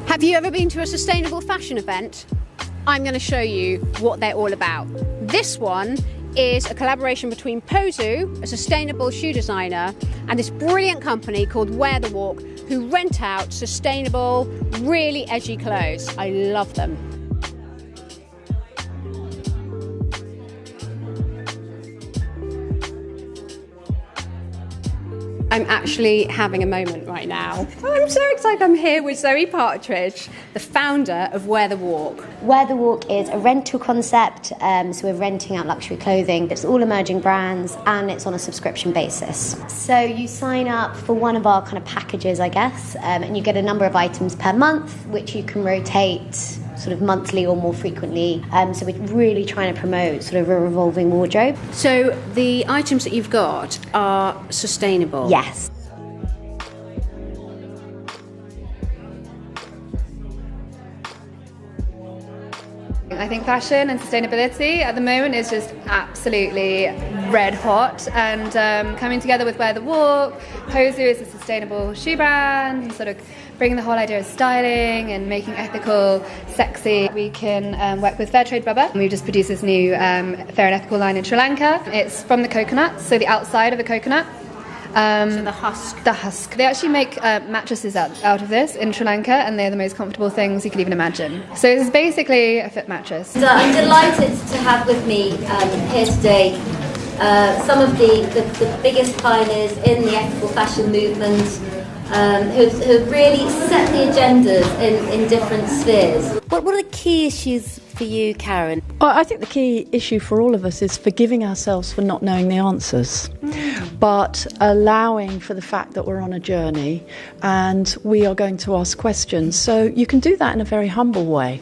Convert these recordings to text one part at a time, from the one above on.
Have you ever been to a sustainable fashion event? I'm going to show you what they're all about. This one is a collaboration between Pozu, a sustainable shoe designer, and this brilliant company called Wear the Walk, who rent out sustainable, really edgy clothes. I love them. I'm actually having a moment right now. I'm so excited. I'm here with Zoe Partridge, the founder of Wear the Walk. Wear the Walk is a rental concept, so we're renting out luxury clothing. It's all emerging brands and it's on a subscription basis. So you sign up for one of our kind of packages, I guess, and you get a number of items per month, which you can rotate sort of monthly or more frequently. So we're really trying to promote sort of a revolving wardrobe. So the items that you've got are sustainable? Yes. I think fashion and sustainability at the moment is just absolutely red hot, and coming together with Wear the Walk, Pozu is a sustainable shoe brand, and sort of bringing the whole idea of styling and making ethical sexy. We can work with fair trade rubber, and we've just produced this new fair and ethical line in Sri Lanka. It's from the coconut, so the outside of the coconut. So the husk. The husk. They actually make mattresses out of this in Sri Lanka, and they're the most comfortable things you could even imagine. So it's basically a foot mattress. So I'm delighted to have with me here today some of the biggest pioneers in the ethical fashion movement, who've really set the agendas in different spheres. What are the key issues for you, CARYN? Well, I think the key issue for all of us is forgiving ourselves for not knowing the answers, but allowing for the fact that we're on a journey and we are going to ask questions. So you can do that in a very humble way,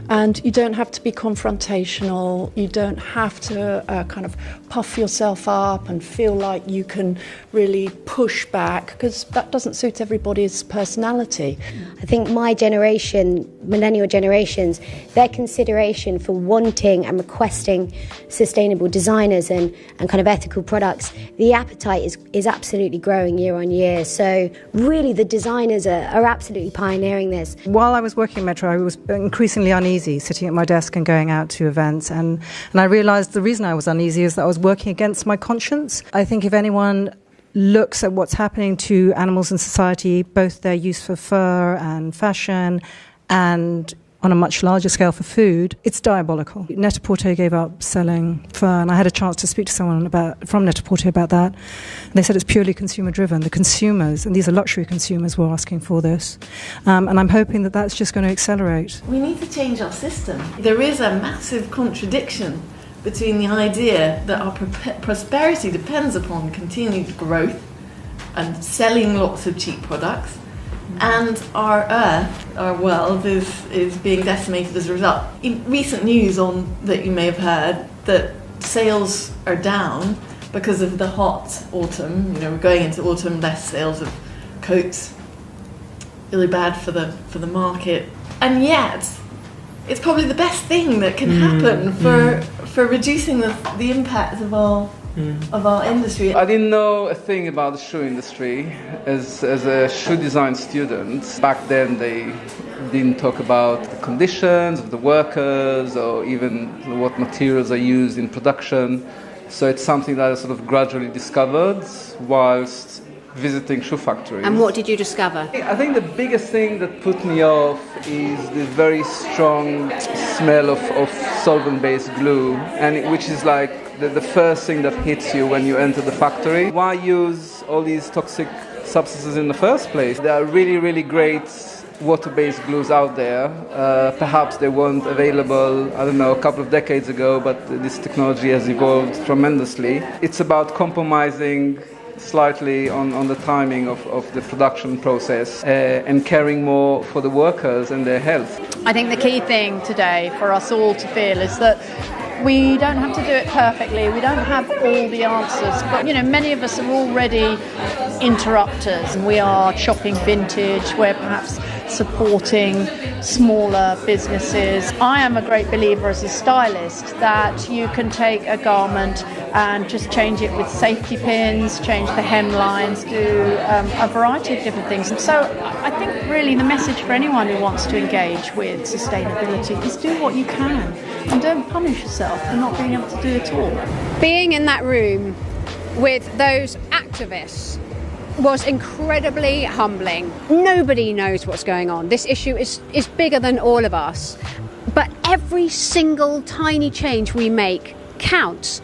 and you don't have to be confrontational. You don't have to kind of puff yourself up and feel like you can really push back, because that doesn't suit everybody's personality. I think my generation, millennial generations, their consideration for wanting and requesting sustainable designers and kind of ethical products, the appetite is absolutely growing year on year. So really the designers are absolutely pioneering this. While I was working at Metro, I was increasingly uneasy sitting at my desk and going out to events, and I realised the reason I was uneasy is that I was working against my conscience. I think if anyone looks at what's happening to animals in society, both their use for fur and fashion, and on a much larger scale for food, it's diabolical. Net-a-Porter gave up selling fur, and I had a chance to speak to someone from Net-a-Porter about that. And they said it's purely consumer-driven. The consumers, and these are luxury consumers, were asking for this. And I'm hoping that that's just going to accelerate. We need to change our system. There is a massive contradiction between the idea that our prosperity depends upon continued growth and selling lots of cheap products, and our earth, our world, is being decimated as a result. In recent news that you may have heard, that sales are down because of the hot autumn. You know, we're going into autumn, less sales of coats, really bad for the market. And yet, it's probably the best thing that can happen for reducing the impact of our industry. I didn't know a thing about the shoe industry as a shoe design student. Back then they didn't talk about the conditions of the workers or even what materials are used in production. So it's something that I sort of gradually discovered whilst visiting shoe factories. And what did you discover? I think the biggest thing that put me off is the very strong smell of solvent-based glue, which is like the first thing that hits you when you enter the factory. Why use all these toxic substances in the first place? There are really, really great water-based glues out there. Perhaps they weren't available, I don't know, a couple of decades ago, but this technology has evolved tremendously. It's about compromising slightly on the timing of the production process and caring more for the workers and their health. I think the key thing today for us all to feel is that we don't have to do it perfectly, we don't have all the answers, but many of us are already interrupters. We are shopping vintage, we're perhaps supporting smaller businesses. I am a great believer as a stylist that you can take a garment and just change it with safety pins, change the hemlines, do a variety of different things. And so I think really the message for anyone who wants to engage with sustainability is do what you can and don't punish yourself for not being able to do it all. Being in that room with those activists was incredibly humbling. Nobody knows what's going on. This issue is bigger than all of us. But every single tiny change we make counts.